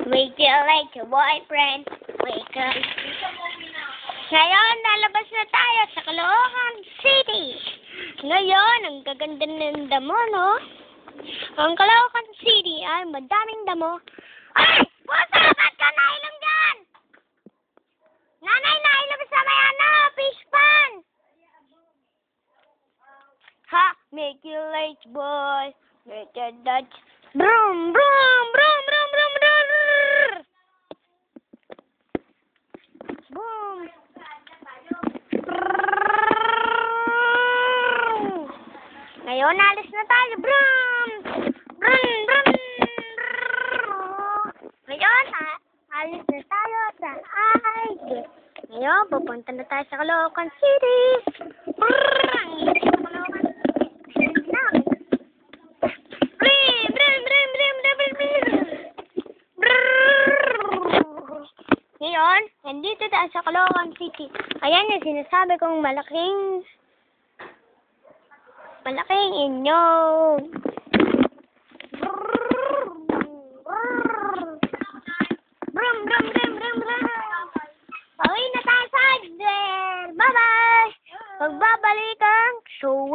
Wait till like your boyfriend. Wait till... Ngayon, lalabas na tayo sa Caloocan City. Ngayon, ang gaganda ng damo, no? Ang Caloocan City ay madaming damo. Ay! Pusa! Ba't ka nailong dyan? Nanay, nailong sa may fish pan! Ha! Make you late, boy. Make a Dutch. Broom, broom, broom, broom, broom, broom. Boom. Ngayon, alis na tayo. Broom. Broom, broom. Ngayon, alis na tayo sa Ige. Ngayon, pupunta na tayo sa Caloocan City. Ngayon, nandito tayo sa Caloocan City. Ayan yung sinasabi kong malaking inyong. Brum, brum, brum, brum, brum. Pauwi na tayo sa Agder. Bye-bye. Magbabalikan. Show.